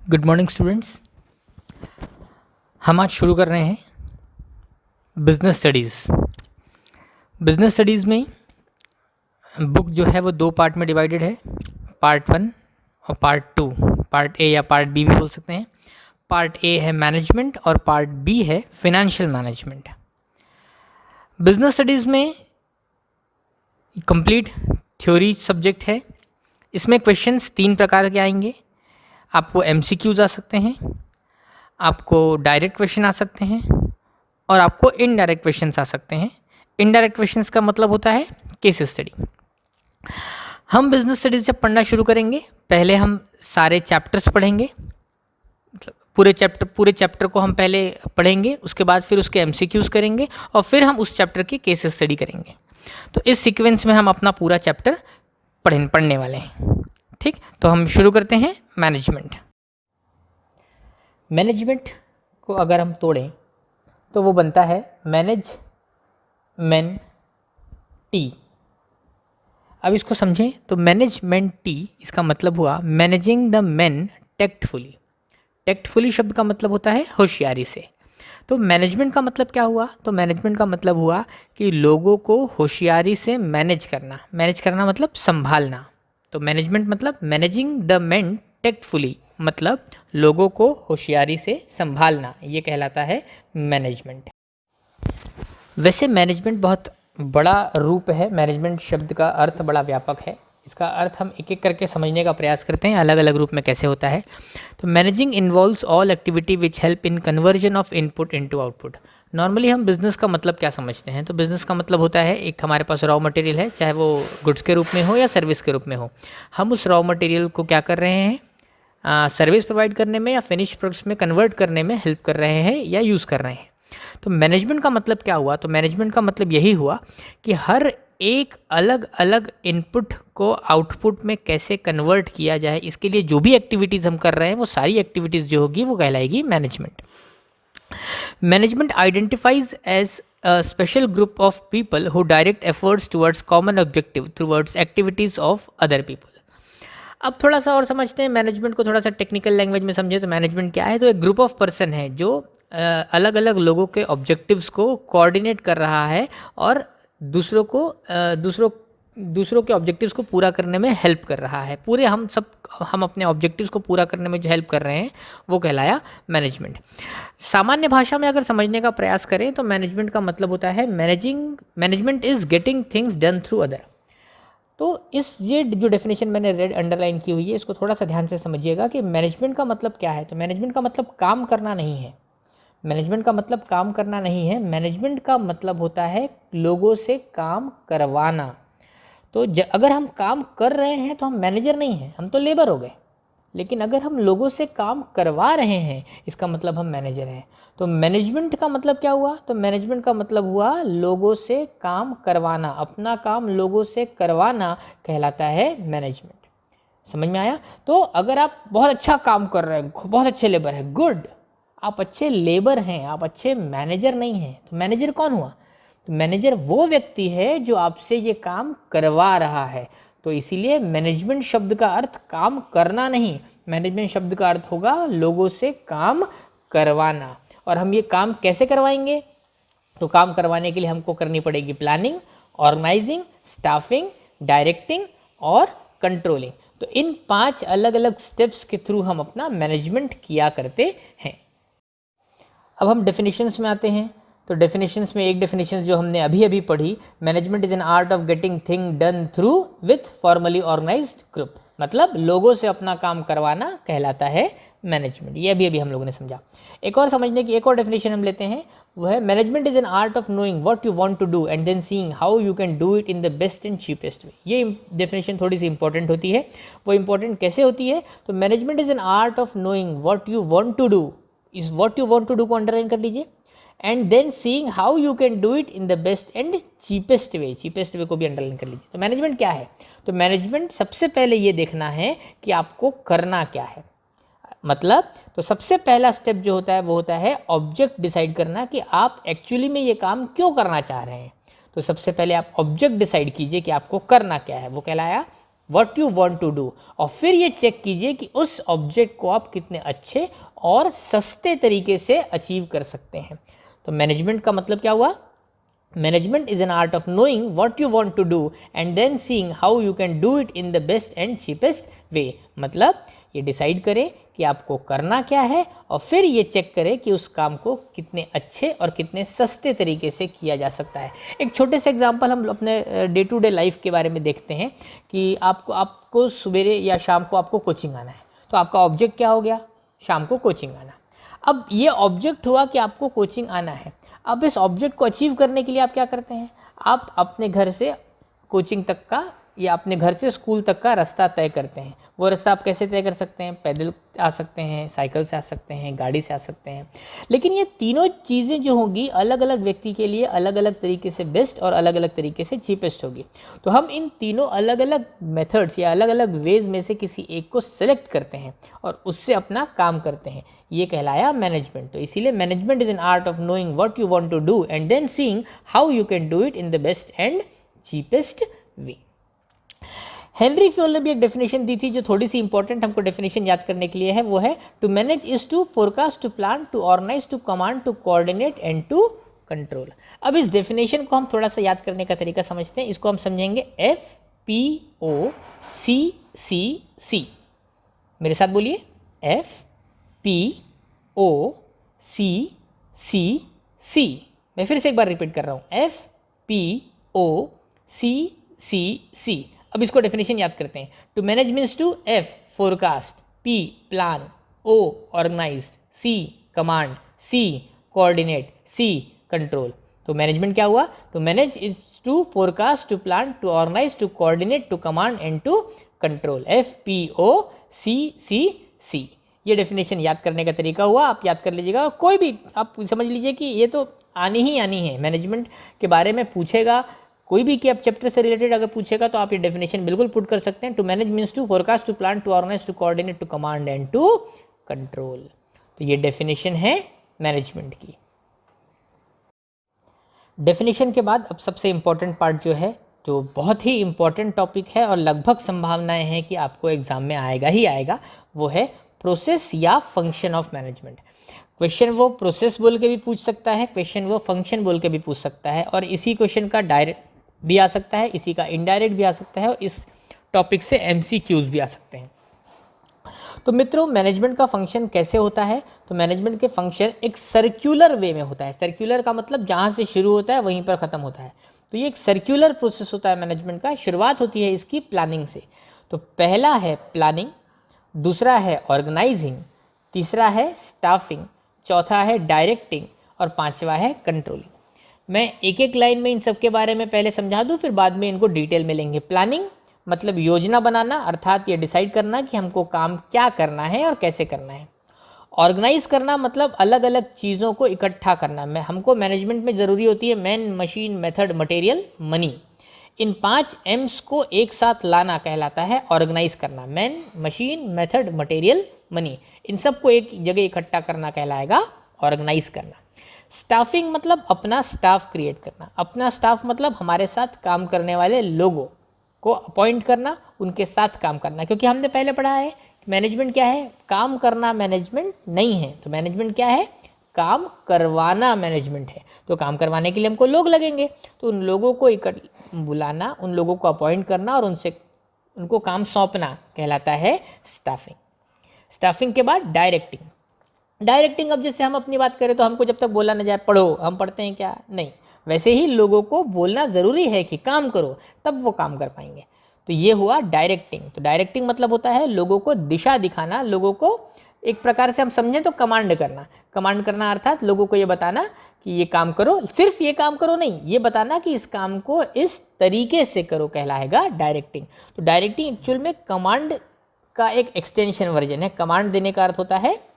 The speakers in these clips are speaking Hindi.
Good morning students. हम आज शुरू कर रहे हैं बिजनेस स्टडीज़। बिजनेस स्टडीज़ में बुक जो है वो दो पार्ट में डिवाइडेड है, पार्ट 1 और पार्ट 2। पार्ट ए या पार्ट बी भी बोल सकते हैं। पार्ट ए है मैनेजमेंट और पार्ट बी है फिनेंशियल मैनेजमेंट। बिजनेस स्टडीज़ में कंप्लीट थ्योरी सब्जेक्ट है। इसमें क्वेश्चंस 3 प्रकार के आएंगे। आपको एमसीक्यूज आ सकते हैं, आपको डायरेक्ट क्वेश्चन आ सकते हैं और आपको इनडायरेक्ट क्वेश्चंस आ सकते हैं। इनडायरेक्ट क्वेश्चंस का मतलब होता है केस स्टडी। हम बिजनेस स्टडीज जब पढ़ना शुरू करेंगे, पहले हम सारे चैप्टर्स पढ़ेंगे, मतलब पूरे चैप्टर को हम पहले पढ़ेंगे, उसके बाद फिर उसके एमसीक्यूज करेंगे और फिर हम उस चैप्टर की केस स्टडी करेंगे। तो इस सीक्वेंस में हम अपना पूरा चैप्टर पढ़ने वाले हैं। ठीक, तो हम शुरू करते हैं मैनेजमेंट। मैनेजमेंट को अगर हम तोड़ें तो वो बनता है मैनेज मैन टी। अब इसको समझें तो मैनेजमेंट टी इसका मतलब हुआ managing the man tactfully. Tactfully शब्द का मतलब होता है होशियारी से। तो मैनेजमेंट का मतलब क्या हुआ? तो मैनेजमेंट का मतलब हुआ कि लोगों को होशियारी से मैनेज करना। मैनेज करना मतलब संभालना। तो मैनेजमेंट मतलब मैनेजिंग द मैन टेक्टफुली, मतलब लोगों को होशियारी से संभालना, ये कहलाता है मैनेजमेंट। वैसे मैनेजमेंट बहुत बड़ा रूप है। मैनेजमेंट शब्द का अर्थ बड़ा व्यापक है। इसका अर्थ हम एक एक करके समझने का प्रयास करते हैं, अलग अलग रूप में कैसे होता है। तो managing involves all activity which help in conversion of input into output. Normally हम बिज़नेस का मतलब क्या समझते हैं? तो बिज़नेस का मतलब होता है एक हमारे पास रॉ मटेरियल है, चाहे वो गुड्स के रूप में हो या सर्विस के रूप में हो। हम उस रॉ मटेरियल को क्या कर रहे हैं? सर्विस प्रोवाइड करने में या फिनिश प्रोडक्ट्स में कन्वर्ट करने में हेल्प कर रहे हैं या यूज़ कर रहे हैं। तो मैनेजमेंट का मतलब क्या हुआ? तो मैनेजमेंट का मतलब यही हुआ कि हर एक अलग अलग इनपुट को आउटपुट में कैसे कन्वर्ट किया जाए, इसके लिए जो भी एक्टिविटीज़ हम कर रहे हैं वो सारी एक्टिविटीज़ जो होगी वो कहलाएगी management. Management identifies as a special group of people who direct efforts towards common objective towards activities of other people। अब थोड़ा सा और समझते हैं मैनेजमेंट को, थोड़ा सा टेक्निकल लैंग्वेज में समझे तो मैनेजमेंट क्या है? तो एक ग्रुप ऑफ पर्सन है जो अलग अलग लोगों के ऑब्जेक्टिव्स को कोऑर्डिनेट कर रहा है और दूसरों को दूसरों के ऑब्जेक्टिव्स को पूरा करने में हेल्प कर रहा है। पूरे हम अपने ऑब्जेक्टिव्स को पूरा करने में जो हेल्प कर रहे हैं वो कहलाया मैनेजमेंट। सामान्य भाषा में अगर समझने का प्रयास करें तो मैनेजमेंट का मतलब होता है management is getting things done through other. तो ये जो डेफिनेशन मैंने रेड अंडरलाइन की हुई है, इसको थोड़ा सा ध्यान से समझिएगा कि मैनेजमेंट का मतलब क्या है। तो मैनेजमेंट का मतलब काम करना नहीं है। मैनेजमेंट का मतलब काम करना नहीं है। मैनेजमेंट का मतलब होता है लोगों से काम करवाना। तो अगर हम काम कर रहे हैं तो हम मैनेजर नहीं हैं, हम तो लेबर हो गए। लेकिन अगर हम लोगों से काम करवा रहे हैं, इसका मतलब हम मैनेजर हैं। तो मैनेजमेंट का मतलब क्या हुआ? तो मैनेजमेंट का मतलब हुआ लोगों से काम करवाना। अपना काम लोगों से करवाना कहलाता है मैनेजमेंट। समझ में आया? तो अगर आप बहुत अच्छा काम कर रहे हैं, बहुत अच्छे लेबर हैं, गुड, आप अच्छे लेबर हैं, आप अच्छे मैनेजर नहीं हैं। तो मैनेजर कौन हुआ? तो मैनेजर वो व्यक्ति है जो आपसे ये काम करवा रहा है। तो इसीलिए मैनेजमेंट शब्द का अर्थ काम करना नहीं, मैनेजमेंट शब्द का अर्थ होगा लोगों से काम करवाना। और हम ये काम कैसे करवाएंगे? तो काम करवाने के लिए हमको करनी पड़ेगी प्लानिंग, ऑर्गेनाइजिंग, स्टाफिंग, डायरेक्टिंग और कंट्रोलिंग। तो इन 5 अलग अलग स्टेप्स के थ्रू हम अपना मैनेजमेंट किया करते हैं। अब हम डेफिनेशंस में आते हैं। तो डेफिनेशंस में एक डेफिनेशन जो हमने अभी अभी पढ़ी, management is an art of getting thing done through with formally organised group, मतलब लोगों से अपना काम करवाना कहलाता है मैनेजमेंट। ये अभी अभी हम लोगों ने समझा। एक और समझने की एक और डेफिनेशन हम लेते हैं, वो है management is an art of knowing what you want to do and then seeing how you can do it in the best and cheapest way. ये डेफिनेशन थोड़ी सी इंपॉर्टेंट होती है। वो इंपॉर्टेंट कैसे होती है? तो management is an art of knowing what you want to do, इस what you want to do को अंडरलाइन कर लीजिए, and then seeing how you can do it in the best and cheapest way. Cheapest way को भी अंडरलाइन कर लीजिए। तो मैनेजमेंट क्या है? तो मैनेजमेंट सबसे पहले ये देखना है कि आपको करना क्या है। मतलब तो सबसे पहला स्टेप जो होता है वो होता है ऑब्जेक्ट डिसाइड करना कि आप एक्चुअली में ये काम क्यों करना चाह रहे हैं। तो सबसे पहले आप ऑब्जेक्ट डिसाइड कीजिए कि आपको करना क्या है, वो कहलाया what you want to do, और फिर ये चेक कीजिए कि उस ऑब्जेक्ट को आप कितने अच्छे और सस्ते तरीके से अचीव कर सकते हैं। तो मैनेजमेंट का मतलब क्या हुआ? Management is an art of knowing what you want to do and then seeing how you can do it in the best and cheapest way. मतलब ये डिसाइड करें कि आपको करना क्या है और फिर ये चेक करें कि उस काम को कितने अच्छे और कितने सस्ते तरीके से किया जा सकता है। एक छोटे से एग्जांपल हम अपने डे टू डे लाइफ के बारे में देखते हैं कि आपको सवेरे या शाम को आपको कोचिंग आना है, तो आपका ऑब्जेक्ट क्या हो गया? शाम को कोचिंग आना। अब ये ऑब्जेक्ट हुआ कि आपको कोचिंग आना है। अब इस ऑब्जेक्ट को अचीव करने के लिए आप क्या करते हैं? आप अपने घर से कोचिंग तक का या अपने घर से स्कूल तक का रास्ता तय करते हैं। वो रास्ता आप कैसे तय कर सकते हैं? पैदल आ सकते हैं, साइकिल से आ सकते हैं, गाड़ी से आ सकते हैं। लेकिन ये तीनों चीज़ें जो होंगी अलग अलग व्यक्ति के लिए अलग अलग तरीके से बेस्ट और अलग अलग तरीके से चीपेस्ट होगी। तो हम इन तीनों अलग अलग मेथड्स या अलग अलग वेज में से किसी एक को सेलेक्ट करते हैं और उससे अपना काम करते हैं। ये कहलाया मैनेजमेंट। तो इसीलिए management is an art of knowing what you want to do and then seeing how you can do it in the best and cheapest way. Henri Fayol ने भी एक डेफिनेशन दी थी जो थोड़ी सी इंपॉर्टेंट हमको डेफिनेशन याद करने के लिए है। वो है to manage is to forecast, to plan, to organise, to command, to coordinate and to control. अब इस डेफिनेशन को हम थोड़ा सा याद करने का तरीका समझते हैं। इसको हम समझेंगे FPOCCC। मेरे साथ बोलिए FPOCCC। मैं फिर से एक बार रिपीट कर रहा हूँ FPOCCC। अब इसको डेफिनेशन याद करते हैं। To manage means to F forecast, P plan, O organised, C command, C coordinate, C control. तो मैनेजमेंट क्या हुआ? To manage is to forecast, to plan, to organise, to coordinate, to command and to control. FPOCCC। ये डेफिनेशन याद करने का तरीका हुआ, आप याद कर लीजिएगा। और कोई भी आप समझ लीजिए कि ये तो आनी ही आनी है। मैनेजमेंट के बारे में पूछेगा कोई भी कि आप चैप्टर से रिलेटेड अगर पूछेगा तो आप ये डेफिनेशन बिल्कुल पुट कर सकते हैं। To manage means to forecast, to plan, to organise, to coordinate, to command and to control. तो ये डेफिनेशन है मैनेजमेंट की। डेफिनेशन के बाद अब सबसे इंपॉर्टेंट पार्ट जो है, जो बहुत ही इंपॉर्टेंट टॉपिक है और लगभग संभावनाएं हैं कि आपको एग्जाम में आएगा ही आएगा, वो है प्रोसेस या फंक्शन ऑफ मैनेजमेंट। क्वेश्चन वो प्रोसेस बोल के भी पूछ सकता है, क्वेश्चन वो फंक्शन बोल के भी पूछ सकता है, और इसी क्वेश्चन का डायरेक्ट भी आ सकता है, इसी का इनडायरेक्ट भी आ सकता है, और इस टॉपिक से MCQs भी आ सकते हैं। तो मित्रों, मैनेजमेंट का फंक्शन कैसे होता है? तो मैनेजमेंट के फंक्शन एक सर्कुलर वे में होता है। सर्कुलर का मतलब जहाँ से शुरू होता है वहीं पर ख़त्म होता है। तो ये एक सर्कुलर प्रोसेस होता है मैनेजमेंट का। शुरुआत होती है इसकी प्लानिंग से। तो पहला है प्लानिंग, दूसरा है ऑर्गेनाइजिंग, तीसरा है स्टाफिंग, चौथा है डायरेक्टिंग और पांचवा है कंट्रोलिंग। मैं एक एक लाइन में इन सब के बारे में पहले समझा दूं, फिर बाद में इनको डिटेल में लेंगे। प्लानिंग मतलब योजना बनाना, अर्थात ये डिसाइड करना कि हमको काम क्या करना है और कैसे करना है। ऑर्गेनाइज करना मतलब अलग अलग चीज़ों को इकट्ठा करना। हमको मैनेजमेंट में ज़रूरी होती है man, machine, method, material, money. इन 5 M's को एक साथ लाना कहलाता है ऑर्गेनाइज करना। Man, machine, method, material, money, इन सबको एक जगह इकट्ठा करना कहलाएगा ऑर्गेनाइज करना। स्टाफिंग मतलब अपना स्टाफ क्रिएट करना। अपना स्टाफ मतलब हमारे साथ काम करने वाले लोगों को अपॉइंट करना, उनके साथ काम करना। क्योंकि हमने पहले पढ़ा है मैनेजमेंट क्या है? काम करना मैनेजमेंट नहीं है। तो मैनेजमेंट क्या है? काम करवाना मैनेजमेंट है। तो काम करवाने के लिए हमको लोग लगेंगे, तो उन लोगों को बुलाना, उन लोगों को अपॉइंट करना और उनको काम सौंपना कहलाता है स्टाफिंग। स्टाफिंग के बाद डायरेक्टिंग। डायरेक्टिंग, अब जैसे हम अपनी बात करें तो हमको जब तक बोला ना जाए पढ़ो, हम पढ़ते हैं क्या? नहीं। वैसे ही लोगों को बोलना ज़रूरी है कि काम करो, तब वो काम कर पाएंगे। तो ये हुआ डायरेक्टिंग। तो डायरेक्टिंग मतलब होता है लोगों को दिशा दिखाना, लोगों को एक प्रकार से हम समझें तो कमांड करना। कमांड करना अर्थात लोगों को ये बताना कि ये काम करो, सिर्फ ये काम करो नहीं, ये बताना कि इस काम को इस तरीके से करो कहलाएगा डायरेक्टिंग। तो डायरेक्टिंग एक्चुअल में कमांड का एक एक्सटेंशन वर्जन है। कमांड देने का अर्थ होता है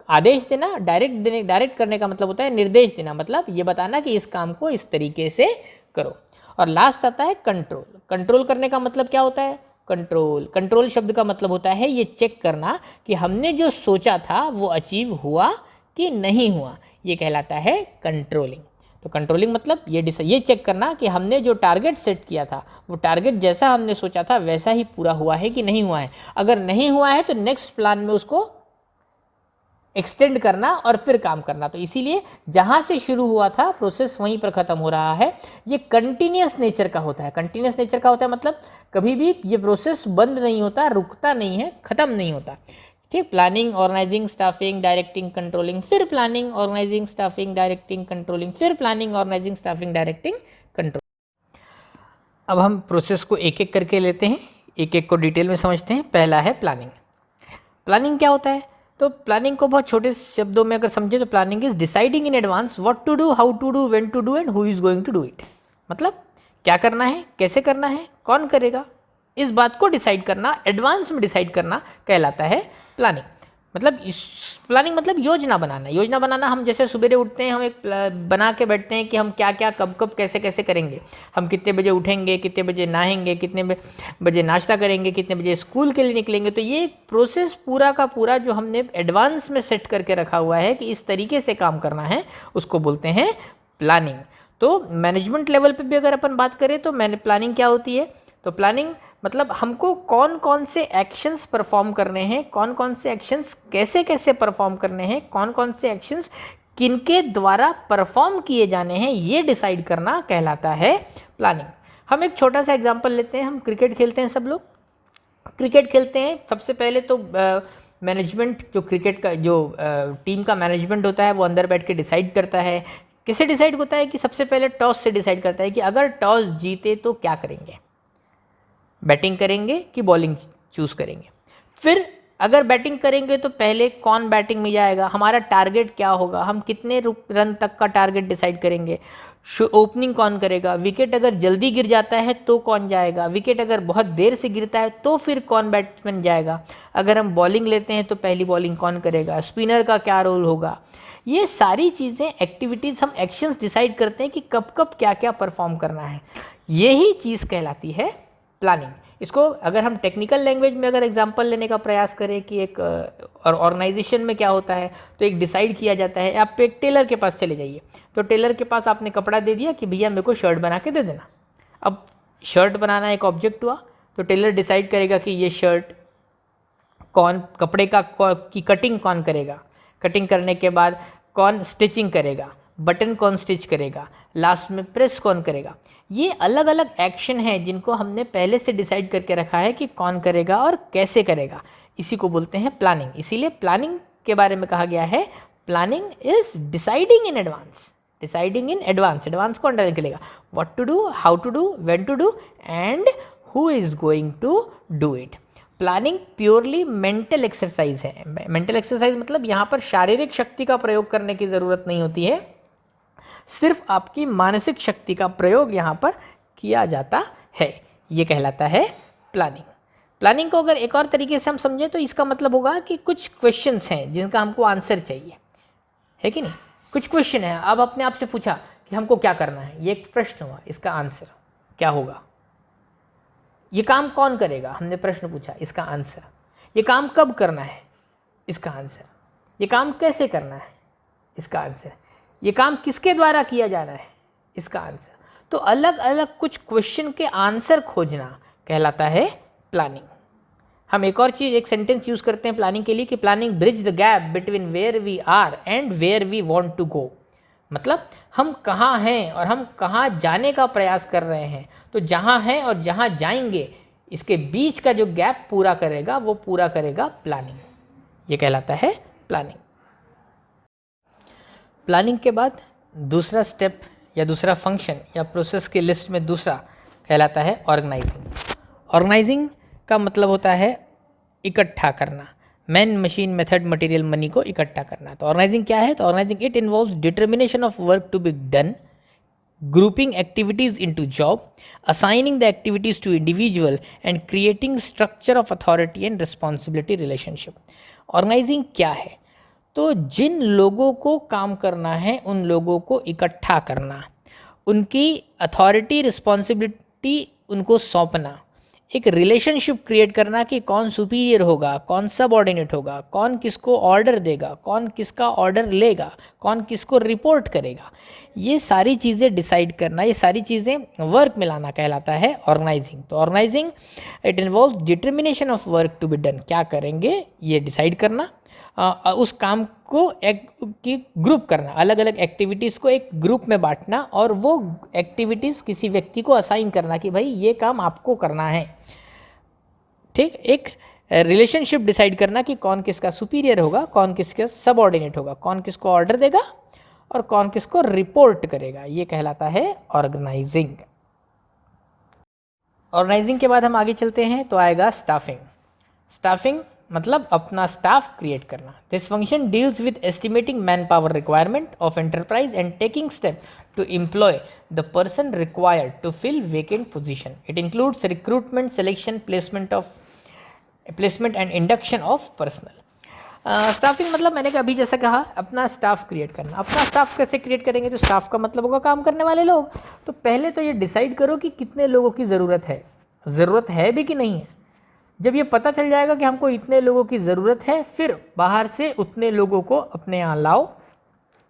आदेश देना, डायरेक्ट करने का मतलब होता है निर्देश देना, मतलब ये बताना कि इस काम को इस तरीके से करो। और लास्ट आता है कंट्रोल। कंट्रोल करने का मतलब क्या होता है? कंट्रोल शब्द का मतलब होता है ये चेक करना कि हमने जो सोचा था वो अचीव हुआ कि नहीं हुआ, ये कहलाता है कंट्रोलिंग। तो तो कंट्रोलिंग मतलब ये चेक करना कि हमने जो टारगेट सेट किया था वो टारगेट जैसा हमने सोचा था वैसा ही पूरा हुआ है कि नहीं हुआ है। अगर नहीं हुआ है तो नेक्स्ट प्लान में उसको एक्सटेंड करना और फिर काम करना। तो इसीलिए जहाँ से शुरू हुआ था प्रोसेस वहीं पर ख़त्म हो रहा है। ये कंटिन्यूस नेचर का होता है। कंटिन्यूस नेचर का होता है मतलब कभी भी ये प्रोसेस बंद नहीं होता, रुकता नहीं है, ख़त्म नहीं होता। ठीक, planning, organizing, staffing, directing, controlling, फिर planning, organizing, staffing, directing, controlling, फिर planning, organizing, staffing, directing, control. अब हम प्रोसेस को एक एक करके लेते हैं, एक एक को डिटेल में समझते हैं। पहला है प्लानिंग। प्लानिंग क्या होता है? तो प्लानिंग को बहुत छोटे शब्दों में अगर समझे तो planning is deciding in advance what to do, how to do, when to do and who is going to do it. मतलब क्या करना है, कैसे करना है, कौन करेगा, इस बात को डिसाइड करना, एडवांस में डिसाइड करना कहलाता है प्लानिंग। मतलब इस प्लानिंग मतलब योजना बनाना। योजना बनाना, हम जैसे सवेरे उठते हैं हम एक बना के बैठते हैं कि हम क्या क्या कब कब कैसे कैसे करेंगे। हम कितने बजे उठेंगे, कितने बजे नहाएंगे, कितने बजे नाश्ता करेंगे, कितने बजे स्कूल के लिए निकलेंगे। तो ये प्रोसेस पूरा का पूरा जो हमने एडवांस में सेट करके रखा हुआ है कि इस तरीके से काम करना है, उसको बोलते हैं प्लानिंग। तो मैनेजमेंट लेवल पे भी अगर अपन बात करें तो प्लानिंग क्या होती है? तो प्लानिंग मतलब हमको कौन कौन से एक्शंस परफॉर्म करने हैं, कौन कौन से एक्शंस कैसे कैसे परफॉर्म करने हैं, कौन कौन से एक्शंस किनके द्वारा परफॉर्म किए जाने हैं, ये डिसाइड करना कहलाता है प्लानिंग। हम एक छोटा सा एग्जांपल लेते हैं। हम क्रिकेट खेलते हैं, सब लोग क्रिकेट खेलते हैं। सबसे पहले तो मैनेजमेंट, जो क्रिकेट का जो टीम का मैनेजमेंट होता है वो अंदर बैठ के डिसाइड करता है। किसे डिसाइड होता है कि सबसे पहले टॉस से डिसाइड करता है कि अगर टॉस जीते तो क्या करेंगे, बैटिंग करेंगे कि बॉलिंग चूज़ करेंगे। फिर अगर बैटिंग करेंगे तो पहले कौन बैटिंग में जाएगा, हमारा टारगेट क्या होगा, हम कितने रन तक का टारगेट डिसाइड करेंगे, ओपनिंग कौन करेगा, विकेट अगर जल्दी गिर जाता है तो कौन जाएगा, विकेट अगर बहुत देर से गिरता है तो फिर कौन बैट्समैन जाएगा, अगर हम बॉलिंग लेते हैं तो पहली बॉलिंग कौन करेगा, स्पिनर का क्या रोल होगा। ये सारी चीज़ें, एक्टिविटीज़, हम एक्शंस डिसाइड करते हैं कि कब कब क्या क्या परफॉर्म करना है। यही चीज़ कहलाती है प्लानिंग। इसको अगर हम टेक्निकल लैंग्वेज में अगर एग्जांपल लेने का प्रयास करें कि एक ऑर्गेनाइजेशन में क्या होता है, तो एक डिसाइड किया जाता है। आप एक टेलर के पास चले जाइए, तो टेलर के पास आपने कपड़ा दे दिया कि भैया मेरे को शर्ट बना के दे देना। अब शर्ट बनाना एक ऑब्जेक्ट हुआ, तो टेलर डिसाइड करेगा कि ये शर्ट कौन, कपड़े का की कटिंग कौन करेगा, कटिंग करने के बाद कौन स्टिचिंग करेगा, बटन कौन स्टिच करेगा, लास्ट में प्रेस कौन करेगा। ये अलग अलग एक्शन हैं जिनको हमने पहले से डिसाइड करके रखा है कि कौन करेगा और कैसे करेगा। इसी को बोलते हैं प्लानिंग। इसीलिए प्लानिंग के बारे में कहा गया है planning is deciding in advance. Deciding in advance, advance को अंडर निकलेगा, what to do, how to do, when to do and who is going to do it. Planning purely mental exercise है। मेंटल एक्सरसाइज मतलब यहाँ पर शारीरिक शक्ति का प्रयोग करने की ज़रूरत नहीं होती है, सिर्फ आपकी मानसिक शक्ति का प्रयोग यहाँ पर किया जाता है। ये कहलाता है प्लानिंग। प्लानिंग को अगर एक और तरीके से हम समझें तो इसका मतलब होगा कि कुछ क्वेश्चंस हैं जिनका हमको आंसर चाहिए, है कि नहीं। कुछ क्वेश्चन है, अब अपने आप से पूछा कि हमको क्या करना है, ये एक प्रश्न हुआ, इसका आंसर क्या होगा। ये काम कौन करेगा, हमने प्रश्न पूछा, इसका आंसर। ये काम कब करना है, इसका आंसर। ये काम कैसे करना है, इसका आंसर। ये काम किसके द्वारा किया जाना है, इसका आंसर। तो अलग अलग कुछ क्वेश्चन के आंसर खोजना कहलाता है प्लानिंग। हम एक और चीज़, एक सेंटेंस यूज़ करते हैं प्लानिंग के लिए कि planning bridge the gap between where we are and where we want to go. मतलब हम कहाँ हैं और हम कहाँ जाने का प्रयास कर रहे हैं, तो जहाँ हैं और जहाँ जाएंगे इसके बीच का जो गैप पूरा करेगा वो पूरा करेगा प्लानिंग। ये कहलाता है प्लानिंग। प्लानिंग के बाद दूसरा स्टेप या दूसरा फंक्शन या प्रोसेस की लिस्ट में दूसरा कहलाता है ऑर्गेनाइजिंग। ऑर्गेनाइजिंग का मतलब होता है इकट्ठा करना, man machine method material money को इकट्ठा करना। तो ऑर्गेनाइजिंग क्या है? तो organising it involves determination of work to be done, grouping activities into job, assigning the activities to individual and creating structure of authority and responsibility relationship. Organizing क्या है? तो जिन लोगों को काम करना है उन लोगों को इकट्ठा करना, उनकी अथॉरिटी रिस्पॉन्सिबिलिटी उनको सौंपना, एक रिलेशनशिप क्रिएट करना कि कौन सुपीरियर होगा, कौन सबऑर्डिनेट होगा, कौन किसको ऑर्डर देगा, कौन किसका ऑर्डर लेगा, कौन किसको रिपोर्ट करेगा, ये सारी चीज़ें डिसाइड करना, ये सारी चीज़ें वर्क में लाना कहलाता है ऑर्गेनाइजिंग। तो organising it involve determination of work to be done, क्या करेंगे ये डिसाइड करना, उस काम को एक की ग्रुप करना, अलग अलग एक्टिविटीज़ को एक ग्रुप में बांटना और वो एक्टिविटीज़ किसी व्यक्ति को असाइन करना कि भाई ये काम आपको करना है। ठीक, एक रिलेशनशिप डिसाइड करना कि कौन किसका सुपीरियर होगा, कौन किसका सबऑर्डिनेट होगा, कौन किसको ऑर्डर देगा और कौन किसको रिपोर्ट करेगा, ये कहलाता है ऑर्गेनाइजिंग। ऑर्गेनाइजिंग के बाद हम आगे चलते हैं तो आएगा स्टाफिंग। स्टाफिंग मतलब अपना स्टाफ क्रिएट करना। This function deals with estimating man power requirement of enterprise and taking step to employ the person required to fill vacant position. It includes recruitment, selection, placement and induction of personnel. Staffing मतलब मैंने अभी जैसा कहा अपना स्टाफ क्रिएट करना। अपना स्टाफ कैसे क्रिएट करेंगे, तो स्टाफ का मतलब होगा काम करने वाले लोग। तो पहले तो ये डिसाइड करो कि कितने लोगों की ज़रूरत है भी कि नहीं है। जब ये पता चल जाएगा कि हमको इतने लोगों की ज़रूरत है, फिर बाहर से उतने लोगों को अपने यहाँ लाओ,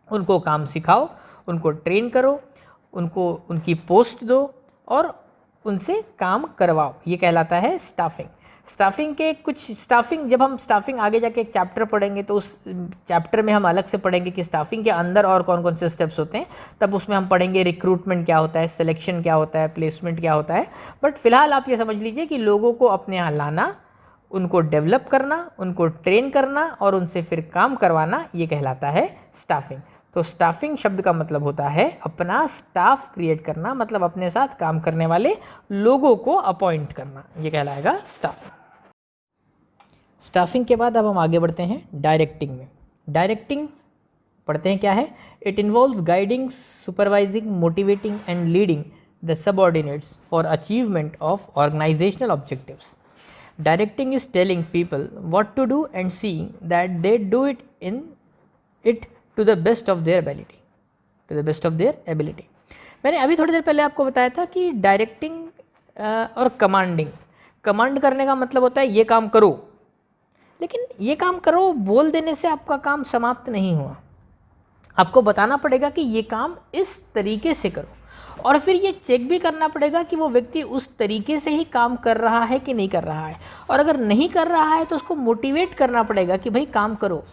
उनको काम सिखाओ, उनको ट्रेन करो, उनको उनकी पोस्ट दो और उनसे काम करवाओ, ये कहलाता है स्टाफिंग। स्टाफिंग के कुछ जब हम स्टाफिंग आगे जाके एक चैप्टर पढ़ेंगे तो उस चैप्टर में हम अलग से पढ़ेंगे कि स्टाफिंग के अंदर और कौन कौन से स्टेप्स होते हैं। तब उसमें हम पढ़ेंगे रिक्रूटमेंट क्या होता है, सिलेक्शन क्या होता है, प्लेसमेंट क्या होता है। बट फिलहाल आप ये समझ लीजिए कि लोगों को अपने यहाँ लाना, उनको डेवलप करना, उनको ट्रेन करना और उनसे फिर काम करवाना, ये कहलाता है स्टाफिंग। तो स्टाफिंग शब्द का मतलब होता है अपना स्टाफ क्रिएट करना, मतलब अपने साथ काम करने वाले लोगों को अपॉइंट करना, ये कहलाएगा स्टाफिंग। स्टाफिंग के बाद अब हम आगे बढ़ते हैं डायरेक्टिंग में। डायरेक्टिंग पढ़ते हैं क्या है। It involves guiding, supervising, motivating and leading the subordinates for achievement of organisational objectives. Directing is telling people what to do and seeing that they do it to the best of their ability. मैंने अभी थोड़ी देर पहले आपको बताया था कि डायरेक्टिंग और कमांड करने का मतलब होता है ये काम करो, लेकिन ये काम करो बोल देने से आपका काम समाप्त नहीं हुआ। आपको बताना पड़ेगा कि ये काम इस तरीके से करो और फिर ये चेक भी करना पड़ेगा कि वो व्यक्ति उस तरीके से ही काम कर रहा है कि नहीं कर रहा है। और अगर नहीं कर रहा है तो उसको मोटिवेट करना पड़ेगा कि भाई काम करो।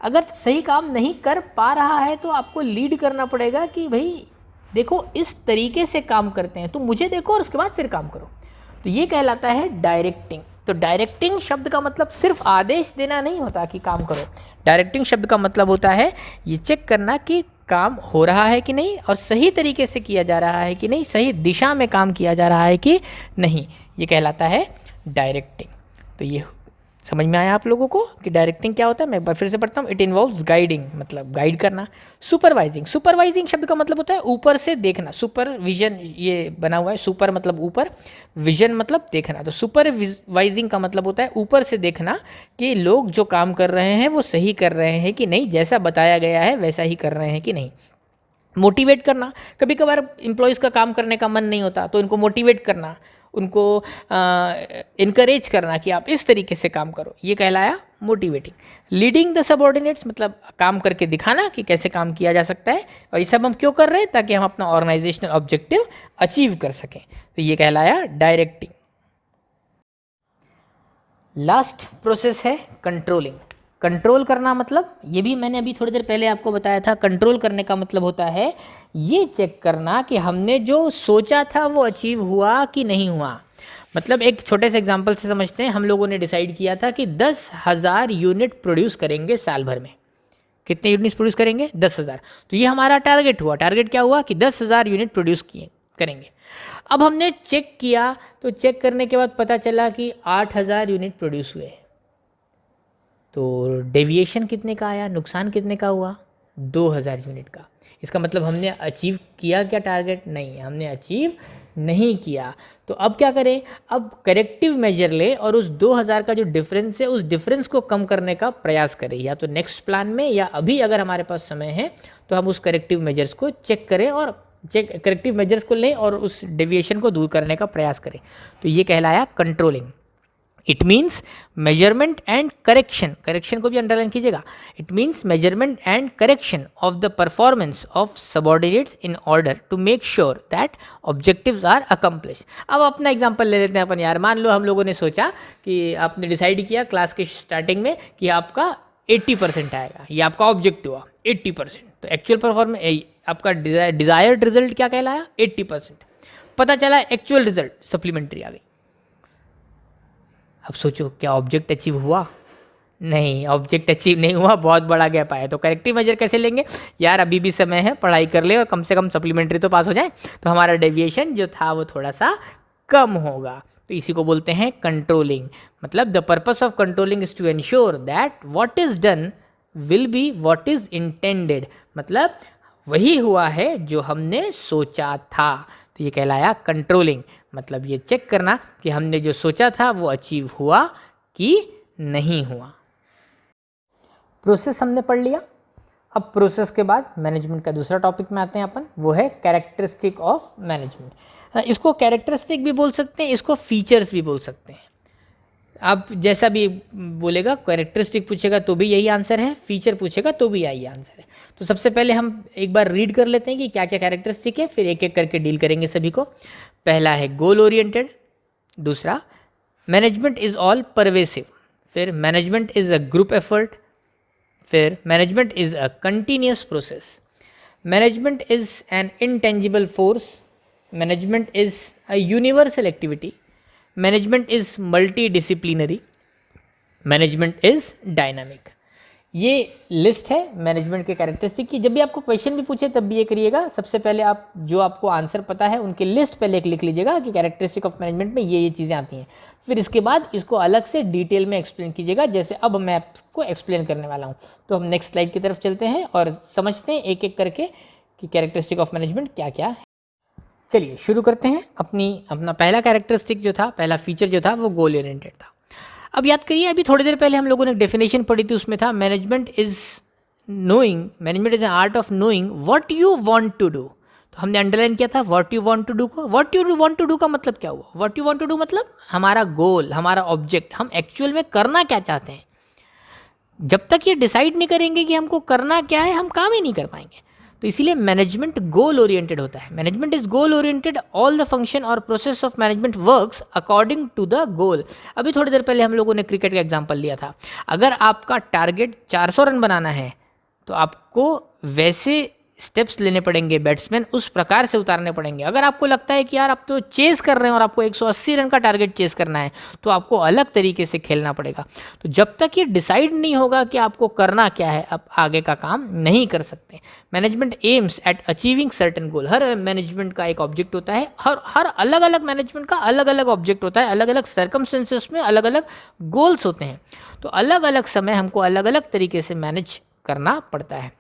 अगर सही काम नहीं कर पा रहा है तो आपको लीड करना पड़ेगा कि भाई देखो इस तरीके से काम करते हैं, तुम मुझे देखो और उसके बाद फिर काम करो। तो ये कहलाता है डायरेक्टिंग। तो डायरेक्टिंग शब्द का मतलब सिर्फ आदेश देना नहीं होता कि काम करो। डायरेक्टिंग शब्द का मतलब होता है ये चेक करना कि काम हो रहा है कि नहीं और सही तरीके से किया जा रहा है कि नहीं, सही दिशा में काम किया जा रहा है कि नहीं, ये कहलाता है डायरेक्टिंग। तो ये समझ में आया आप लोगों को कि डायरेक्टिंग क्या होता है। मैं एक बार फिर से पढ़ता हूँ। इट इन्वॉल्व्स गाइडिंग, मतलब गाइड करना। सुपरवाइजिंग शब्द का मतलब होता है ऊपर से देखना। सुपरविजन ये बना हुआ है, सुपर मतलब ऊपर, विजन मतलब देखना। तो सुपरवाइजिंग का मतलब होता है ऊपर से देखना कि लोग जो काम कर रहे हैं वो सही कर रहे हैं कि नहीं, जैसा बताया गया है वैसा ही कर रहे हैं कि नहीं। मोटिवेट करना, कभी कभार एम्प्लॉयज़ का काम करने का मन नहीं होता तो उनको मोटिवेट करना, उनको इनकरेज करना कि आप इस तरीके से काम करो, ये कहलाया मोटिवेटिंग। लीडिंग द सबऑर्डिनेट्स मतलब काम करके दिखाना कि कैसे काम किया जा सकता है और ये सब हम क्यों कर रहे हैं, ताकि हम अपना ऑर्गेनाइजेशनल ऑब्जेक्टिव अचीव कर सकें। तो ये कहलाया डायरेक्टिंग। लास्ट प्रोसेस है कंट्रोलिंग। कंट्रोल करना मतलब ये भी मैंने अभी थोड़ी देर पहले आपको बताया था। कंट्रोल करने का मतलब होता है ये चेक करना कि हमने जो सोचा था वो अचीव हुआ कि नहीं हुआ। मतलब एक छोटे से एग्जांपल से समझते हैं। हम लोगों ने डिसाइड किया था कि 10,000 यूनिट प्रोड्यूस करेंगे साल भर में। कितने यूनिट्स प्रोड्यूस करेंगे? 10,000। तो ये हमारा टारगेट हुआ। टारगेट क्या हुआ कि 10,000 यूनिट प्रोड्यूस करेंगे। अब हमने चेक किया तो चेक करने के बाद पता चला कि 8,000 यूनिट प्रोड्यूस हुए। तो डेविएशन कितने का आया, नुकसान कितने का हुआ? 2,000 यूनिट का। इसका मतलब हमने अचीव किया क्या टारगेट? नहीं, हमने अचीव नहीं किया। तो अब क्या करें? अब करेक्टिव मेजर ले और उस 2,000 का जो डिफरेंस है उस डिफरेंस को कम करने का प्रयास करें, या तो नेक्स्ट प्लान में या अभी अगर हमारे पास समय है तो हम उस करेक्टिव मेजर्स को चेक करें और करेक्टिव मेजर्स को लें और उस डेविएशन को दूर करने का प्रयास करें। तो ये कहलाया controlling. It means measurement and correction, correction को भी अंडरलाइन कीजिएगा। It means measurement and correction of the performance of subordinates in order to make sure that objectives are accomplish. अब अपना एग्जांपल ले लेते हैं अपन यार। मान लो हम लोगों ने सोचा कि आपने डिसाइड किया क्लास के स्टार्टिंग में कि आपका 80% आएगा, ये आपका ऑब्जेक्टिव हुआ 80%। तो एक्चुअल परफॉर्मेंस आपका डिजायर्ड रिजल्ट क्या कहलाया 80%। पता चला एक्चुअल रिजल्ट सप्लीमेंट्री आ गई। अब सोचो क्या ऑब्जेक्ट अचीव हुआ? नहीं, ऑब्जेक्ट अचीव नहीं हुआ, बहुत बड़ा गैप आया। तो करेक्टिव मेजर कैसे लेंगे यार? अभी भी समय है, पढ़ाई कर ले और कम से कम सप्लीमेंट्री तो पास हो जाए, तो हमारा डेविएशन जो था वो थोड़ा सा कम होगा। तो इसी को बोलते हैं कंट्रोलिंग। मतलब the purpose of controlling is to ensure that what is done will be what is intended. मतलब वही हुआ है जो हमने सोचा था। तो ये कहलाया कंट्रोलिंग। मतलब ये चेक करना कि हमने जो सोचा था वो अचीव हुआ कि नहीं हुआ। प्रोसेस हमने पढ़ लिया। अब प्रोसेस के बाद मैनेजमेंट का दूसरा टॉपिक में आते हैं अपन, वो है कैरेक्टरिस्टिक ऑफ मैनेजमेंट। इसको कैरेक्टरिस्टिक भी बोल सकते हैं, इसको फीचर्स भी बोल सकते हैं। आप जैसा भी बोलेगा, कैरेक्टरिस्टिक पूछेगा तो भी यही आंसर है, फीचर पूछेगा तो भी यही आंसर है। तो सबसे पहले हम एक बार रीड कर लेते हैं कि क्या क्या कैरेक्टरिस्टिक है, फिर एक एक करके डील करेंगे सभी को। पहला है गोल ओरिएंटेड, दूसरा मैनेजमेंट इज ऑल परवेसिव, फिर management is a group effort, फिर management is a continuous process, management is an intangible force, management is a universal activity, management is multi disciplinary, management is dynamic. ये लिस्ट है मैनेजमेंट के कैरेक्टरिस्टिक की। जब भी आपको क्वेश्चन भी पूछे तब भी ये करिएगा, सबसे पहले आप जो आपको आंसर पता है उनकी लिस्ट पहले एक लिख लीजिएगा कि कैरेक्टरिस्टिक ऑफ मैनेजमेंट में ये चीज़ें आती हैं। फिर इसके बाद इसको अलग से डिटेल में एक्सप्लेन कीजिएगा, जैसे अब मैं आपको एक्सप्लेन करने वाला हूँ। तो हम नेक्स्ट स्लाइड की तरफ चलते हैं और समझते हैं एक एक करके कि कैरेक्टरिस्टिक ऑफ मैनेजमेंट क्या क्या है। चलिए शुरू करते हैं। अपना पहला कैरेक्टरिस्टिक जो था, पहला फीचर जो था वो गोल ओरिएंटेड था। अब याद करिए, अभी थोड़ी देर पहले हम लोगों ने डेफिनेशन पढ़ी थी, उसमें था management is management is an art of knowing what you want to do. तो हमने अंडरलाइन किया था what you want to do को। What you want to do का मतलब क्या हुआ? What you want to do मतलब हमारा गोल, हमारा ऑब्जेक्ट, हम एक्चुअल में करना क्या चाहते हैं। जब तक ये डिसाइड नहीं करेंगे कि हमको करना क्या है, हम काम ही नहीं कर पाएंगे। तो इसीलिए मैनेजमेंट गोल ओरिएंटेड होता है। Management is goal oriented, all the function और process of management works according to the goal. अभी थोड़ी देर पहले हम लोगों ने क्रिकेट का एग्जांपल लिया था। अगर आपका टारगेट 400 रन बनाना है तो आपको वैसे स्टेप्स लेने पड़ेंगे, बैट्समैन उस प्रकार से उतारने पड़ेंगे। अगर आपको लगता है कि यार आप तो चेस कर रहे हैं और आपको 180 रन का टारगेट चेस करना है, तो आपको अलग तरीके से खेलना पड़ेगा। तो जब तक ये डिसाइड नहीं होगा कि आपको करना क्या है, आप आगे का काम नहीं कर सकते। Management aims at achieving certain goal. Her management का एक ऑब्जेक्ट होता है, हर अलग अलग मैनेजमेंट का अलग अलग ऑब्जेक्ट होता है, अलग अलग सर्कमस्टेंसेस में अलग अलग गोल्स होते हैं। तो अलग अलग समय हमको अलग अलग तरीके से मैनेज करना पड़ता है।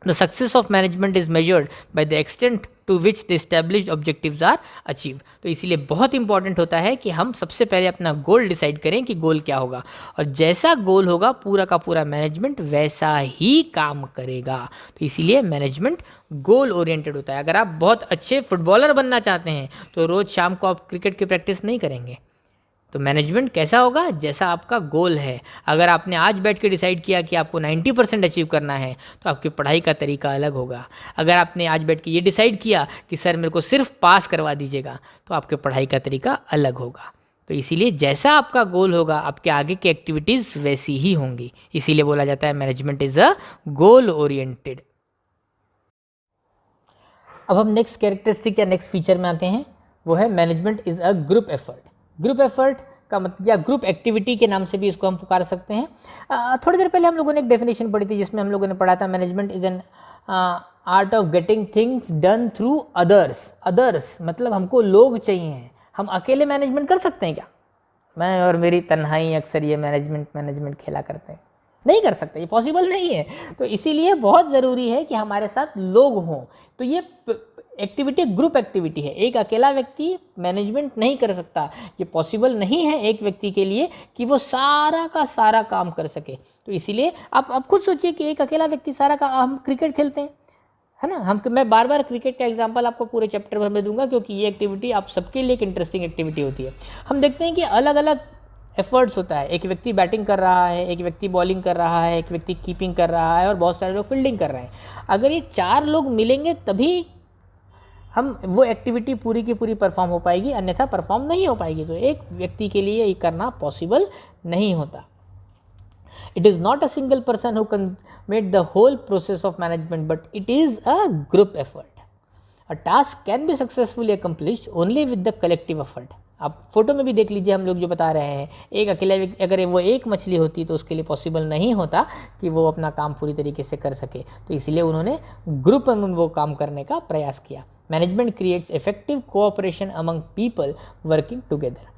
The success of management is measured by the extent to which the established objectives are achieved। तो इसीलिए बहुत इंपॉर्टेंट होता है कि हम सबसे पहले अपना गोल डिसाइड करें कि गोल क्या होगा, और जैसा गोल होगा पूरा का पूरा मैनेजमेंट वैसा ही काम करेगा। तो इसीलिए मैनेजमेंट गोल ओरिएंटेड होता है। अगर आप बहुत अच्छे फुटबॉलर बनना चाहते हैं तो रोज़ शाम को आप क्रिकेट की प्रैक्टिस नहीं करेंगे। तो मैनेजमेंट कैसा होगा? जैसा आपका गोल है। अगर आपने आज बैठ के डिसाइड किया कि आपको 90% अचीव करना है तो आपकी पढ़ाई का तरीका अलग होगा। अगर आपने आज बैठ के ये डिसाइड किया कि सर मेरे को सिर्फ पास करवा दीजिएगा, तो आपके पढ़ाई का तरीका अलग होगा। तो इसीलिए जैसा आपका गोल होगा, आपके आगे की एक्टिविटीज़ वैसी ही होंगी। इसीलिए बोला जाता है management is a goal oriented. अब हम नेक्स्ट कैरेक्टरिस्टिक या नेक्स्ट फीचर में आते हैं, वो है management is a group effort. Group effort का मतलब, या ग्रुप एक्टिविटी के नाम से भी इसको हम पुकार सकते हैं। थोड़ी देर पहले हम लोगों ने एक डेफिनेशन पढ़ी थी जिसमें हम लोगों ने पढ़ा था management is an art of getting things done through others. Others मतलब हमको लोग चाहिए। हम अकेले मैनेजमेंट कर सकते हैं क्या? मैं और मेरी तन्हाई अक्सर ये मैनेजमेंट खेला करते हैं। नहीं कर सकते, ये पॉसिबल नहीं है। तो इसीलिए बहुत ज़रूरी है कि हमारे साथ लोग हों। तो ये एक्टिविटी ग्रुप एक्टिविटी है। एक अकेला व्यक्ति मैनेजमेंट नहीं कर सकता। ये पॉसिबल नहीं है एक व्यक्ति के लिए कि वो सारा का सारा काम कर सके। तो इसीलिए आप खुद सोचिए कि एक अकेला व्यक्ति सारा का, हम क्रिकेट खेलते हैं, है ना। मैं बार बार क्रिकेट का एग्जांपल आपको पूरे चैप्टर भर में दूंगा, क्योंकि ये एक्टिविटी आप सबके लिए एक इंटरेस्टिंग एक्टिविटी होती है। हम देखते हैं कि अलग अलग एफर्ट्स होता है, एक व्यक्ति बैटिंग कर रहा है, एक व्यक्ति बॉलिंग कर रहा है, एक व्यक्ति कीपिंग कर रहा है और बहुत सारे लोग फील्डिंग कर रहे हैं। अगर ये 4 लोग मिलेंगे तभी हम वो एक्टिविटी पूरी की पूरी परफॉर्म हो पाएगी, अन्यथा परफॉर्म नहीं हो पाएगी। तो एक व्यक्ति के लिए ये करना पॉसिबल नहीं होता। It is not a single person who can make the whole process of management, but it is a group effort. A task can be successfully accomplished only with the collective effort. आप फोटो में भी देख लीजिए, हम लोग जो बता रहे हैं, एक अकेला अगर वो एक मछली होती तो उसके लिए पॉसिबल नहीं होता कि वो अपना काम पूरी तरीके से कर सके। तो इसलिए उन्होंने ग्रुप में वो काम करने का प्रयास किया। Management creates effective cooperation among people working together.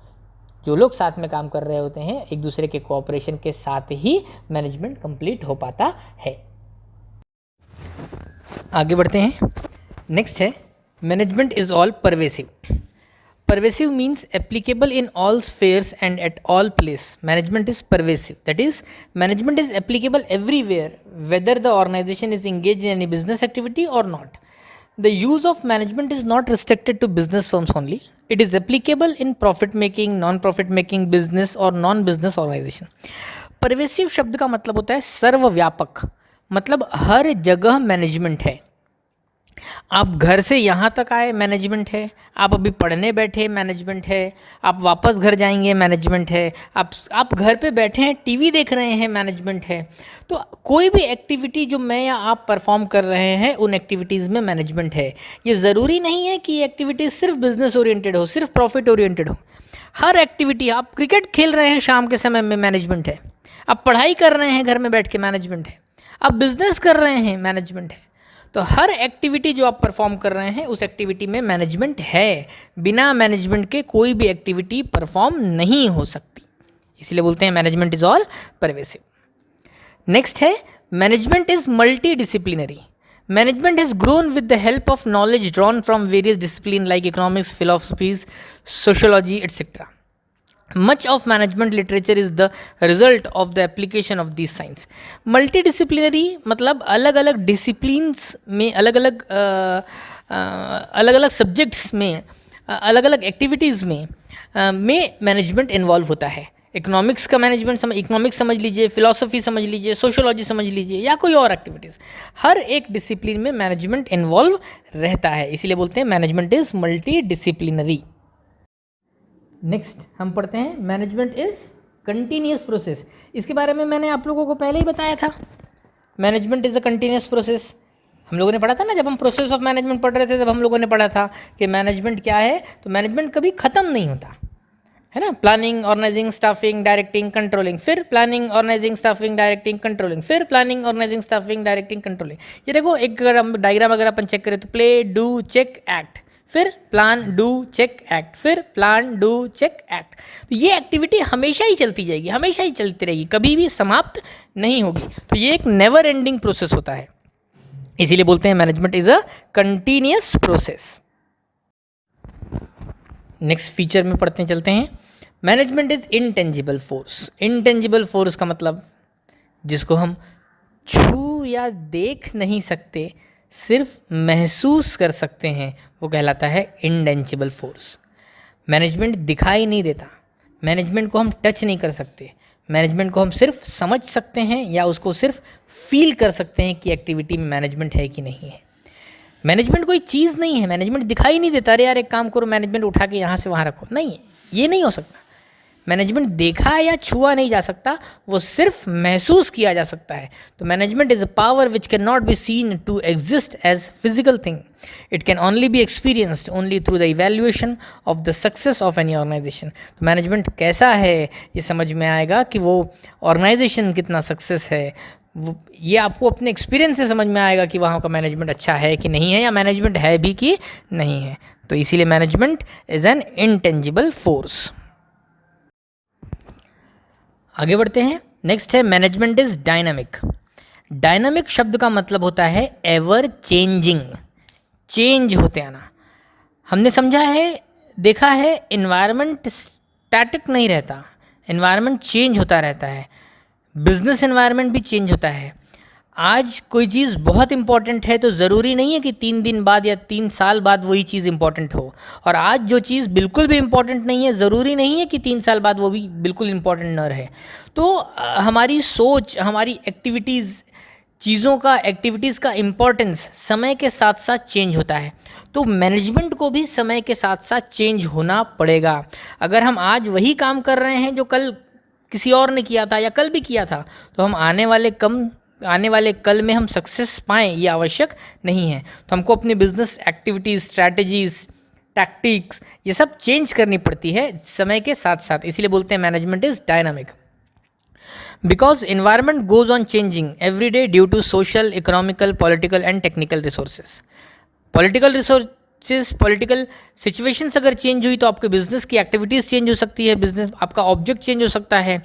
जो लोग साथ में काम कर रहे होते हैं, एक दूसरे के कोऑपरेशन के साथ ही मैनेजमेंट कंप्लीट हो पाता है। आगे बढ़ते हैं। नेक्स्ट है management is all pervasive. Pervasive means applicable in all spheres and at all place. Management is pervasive, that is management is applicable everywhere whether the organisation is engage in any business activity और not. The use of management is not restricted to business firms only. It is applicable in profit making, non-profit making business और non-business organization. परवेसिव शब्द का मतलब होता है सर्वव्यापक, मतलब हर जगह मैनेजमेंट है। आप घर से यहाँ तक आए, मैनेजमेंट है। आप अभी पढ़ने बैठे, मैनेजमेंट है। आप वापस घर जाएंगे, मैनेजमेंट है। आप घर पे बैठे हैं, टीवी देख रहे हैं, मैनेजमेंट है। तो कोई भी एक्टिविटी जो मैं या आप परफॉर्म कर रहे हैं, उन एक्टिविटीज़ में मैनेजमेंट है। ये ज़रूरी नहीं है कि ये एक्टिविटीज़ सिर्फ बिजनेस ओरिएंटेड हो, सिर्फ प्रॉफिट ओरिएंटेड हो। हर एक्टिविटी, आप क्रिकेट खेल रहे हैं शाम के समय में, मैनेजमेंट है। आप पढ़ाई कर रहे हैं घर में बैठ के, मैनेजमेंट है। आप बिजनेस कर रहे हैं, मैनेजमेंट है। तो हर एक्टिविटी जो आप परफॉर्म कर रहे हैं, उस एक्टिविटी में मैनेजमेंट है। बिना मैनेजमेंट के कोई भी एक्टिविटी परफॉर्म नहीं हो सकती, इसलिए बोलते हैं management is all pervasive. Next है management is multi disciplinary. Management has grown with the help of knowledge drawn from various discipline like economics, philosophies, sociology etcetera. Much of management literature is the result of the application of these science. Multidisciplinary मतलब अलग अलग डिसिप्लिन्स में, अलग अलग सब्जेक्ट्स में, अलग अलग एक्टिविटीज़ में मैनेजमेंट इन्वॉल्व होता है। इकोनॉमिक्स का मैनेजमेंट इकोनॉमिक्स समझ लीजिए, फिलोसफी समझ लीजिए, सोशियोलॉजी समझ लीजिए, या कोई और एक्टिविटीज़, हर एक डिसिप्लिन में मैनेजमेंट इन्वॉल्व रहता है। इसीलिए बोलते हैं management is multi disciplinary. Next हम पढ़ते हैं मैनेजमेंट इज़ कंटिन्यूस प्रोसेस। इसके बारे में मैंने आप लोगों को पहले ही बताया था। Management is a continuous process हम लोगों ने पढ़ा था ना, जब हम प्रोसेस ऑफ मैनेजमेंट पढ़ रहे थे तब हम लोगों ने पढ़ा था कि मैनेजमेंट क्या है। तो मैनेजमेंट कभी ख़त्म नहीं होता है ना। Planning, organizing, staffing, directing, controlling, फिर planning, organizing, staffing, directing, controlling, फिर planning, organizing, staffing, directing, controlling. ये देखो, एक अगर हम डायग्राम अगर अपन चेक करें तो प्ले, डू, चेक, एक्ट, फिर प्लान, डू, चेक, एक्ट, फिर प्लान, डू, चेक, एक्ट। तो ये एक्टिविटी हमेशा ही चलती जाएगी, हमेशा ही चलती रहेगी, कभी भी समाप्त नहीं होगी। तो ये एक नेवर एंडिंग प्रोसेस होता है, इसीलिए बोलते हैं management is a continuous process. Next feature में पढ़ते चलते हैं। Management is intangible force. Intangible force का मतलब जिसको हम छू या देख नहीं सकते, सिर्फ महसूस कर सकते हैं, वो कहलाता है इंटेंजिबल फोर्स। मैनेजमेंट दिखाई नहीं देता, मैनेजमेंट को हम टच नहीं कर सकते, मैनेजमेंट को हम सिर्फ समझ सकते हैं या उसको सिर्फ फील कर सकते हैं कि एक्टिविटी में मैनेजमेंट है कि नहीं है। मैनेजमेंट कोई चीज़ नहीं है, मैनेजमेंट दिखाई नहीं देता, अरे यार एक काम करो, मैनेजमेंट उठा के यहाँ से वहाँ रखो, नहीं है, ये नहीं हो सकता। मैनेजमेंट देखा या छुआ नहीं जा सकता, वो सिर्फ महसूस किया जा सकता है। तो management is a power which can not be seen to exist as physical thing. It can only be experienced only through the evaluation of the success of any organisation. तो मैनेजमेंट कैसा है ये समझ में आएगा कि वो ऑर्गेनाइजेशन कितना सक्सेस है, वो ये आपको अपने एक्सपीरियंस से समझ में आएगा कि वहाँ का मैनेजमेंट अच्छा है कि नहीं है, या मैनेजमेंट है भी कि नहीं है। तो इसीलिए management is N intangible force. आगे बढ़ते हैं। नेक्स्ट है मैनेजमेंट इज डायनामिक। डायनामिक शब्द का मतलब होता है एवर चेंजिंग, चेंज होते आना। हमने समझा है, देखा है, इन्वायरमेंट स्टैटिक नहीं रहता, इन्वायरमेंट चेंज होता रहता है। बिजनेस इन्वायरमेंट भी चेंज होता है। आज कोई चीज़ बहुत इंपॉर्टेंट है तो ज़रूरी नहीं है कि 3 दिन बाद या 3 साल बाद वही चीज़ इंपॉर्टेंट हो, और आज जो चीज़ बिल्कुल भी इंपॉर्टेंट नहीं है ज़रूरी नहीं है कि 3 साल बाद वो भी बिल्कुल इंपॉर्टेंट न रहे। तो हमारी सोच, हमारी एक्टिविटीज़, चीज़ों का, एक्टिविटीज़ का इम्पोर्टेंस समय के साथ साथ चेंज होता है। तो मैनेजमेंट को भी समय के साथ साथ चेंज होना पड़ेगा। अगर हम आज वही काम कर रहे हैं जो कल किसी और ने किया था या कल भी किया था, तो हम आने वाले कल में हम सक्सेस पाएँ ये आवश्यक नहीं है। तो हमको अपनी बिजनेस एक्टिविटीज़, स्ट्रैटेजीज़, टैक्टिक्स ये सब चेंज करनी पड़ती है समय के साथ साथ। इसीलिए बोलते हैं management is dynamic. Because environment goes on changing every day due to social, economical, political and technical resources. Political situations अगर चेंज हुई तो आपके बिजनेस की एक्टिविटीज़ चेंज हो सकती है, बिजनेस आपका ऑब्जेक्ट चेंज हो सकता है।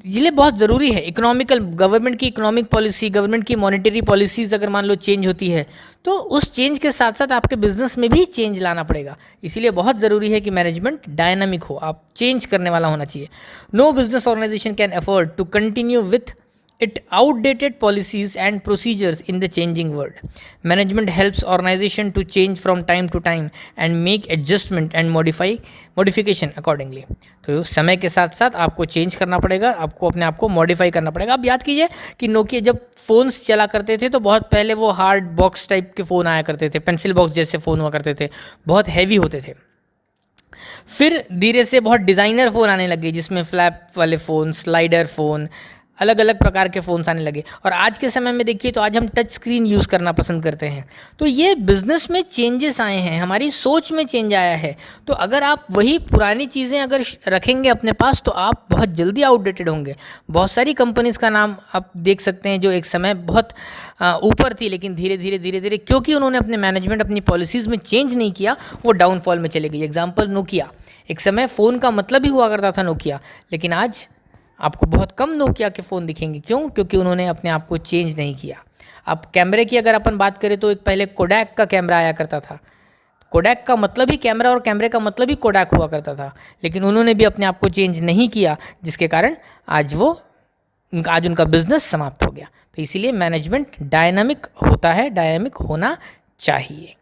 इसलिए बहुत ज़रूरी है इकोनॉमिकल, गवर्नमेंट की इकोनॉमिक पॉलिसी, गवर्नमेंट की मॉनेटरी पॉलिसीज़ अगर मान लो चेंज होती है तो उस चेंज के साथ साथ आपके बिजनेस में भी चेंज लाना पड़ेगा। इसीलिए बहुत ज़रूरी है कि मैनेजमेंट डायनामिक हो, आप चेंज करने वाला होना चाहिए। No business organisation can afford to continue with it outdated policies and procedures in the changing world. Management helps organization to change from time to time and make adjustment and modification accordingly. तो समय के साथ साथ आपको चेंज करना पड़ेगा, आपको अपने आप को मॉडिफाई करना पड़ेगा। आप याद कीजिए कि नोकिया जब फ़ोन्स चला करते थे तो बहुत पहले वो हार्ड बॉक्स टाइप के फ़ोन आया करते थे, पेंसिल बॉक्स जैसे फ़ोन हुआ करते थे, बहुत हैवी होते थे। फिर धीरे से बहुत डिज़ाइनर फ़ोन आने लगे जिसमें फ्लैप वाले फ़ोन, स्लाइडर फ़ोन, अलग अलग प्रकार के फ़ोन्स आने लगे। और आज के समय में देखिए तो आज हम टच स्क्रीन यूज़ करना पसंद करते हैं। तो ये बिज़नेस में चेंजेस आए हैं, हमारी सोच में चेंज आया है। तो अगर आप वही पुरानी चीज़ें अगर रखेंगे अपने पास तो आप बहुत जल्दी आउटडेटेड होंगे। बहुत सारी कंपनीज़ का नाम आप देख सकते हैं जो एक समय बहुत ऊपर थी, लेकिन धीरे धीरे क्योंकि उन्होंने अपने मैनेजमेंट, अपनी पॉलिसीज़ में चेंज नहीं किया, वो डाउनफॉल में चले गई। एग्जाम्पल नोकिया, एक समय फ़ोन का मतलब ही हुआ करता था नोकिया, लेकिन आज आपको बहुत कम नोकिया के फ़ोन दिखेंगे। क्यों? क्योंकि उन्होंने अपने आप को चेंज नहीं किया। अब कैमरे की अगर अपन बात करें तो एक पहले कोडैक का कैमरा आया करता था। कोडैक का मतलब ही कैमरा और कैमरे का मतलब ही कोडैक हुआ करता था, लेकिन उन्होंने भी अपने आप को चेंज नहीं किया, जिसके कारण आज उनका बिजनेस समाप्त हो गया। तो इसीलिए मैनेजमेंट डायनामिक होता है, डायनामिक होना चाहिए।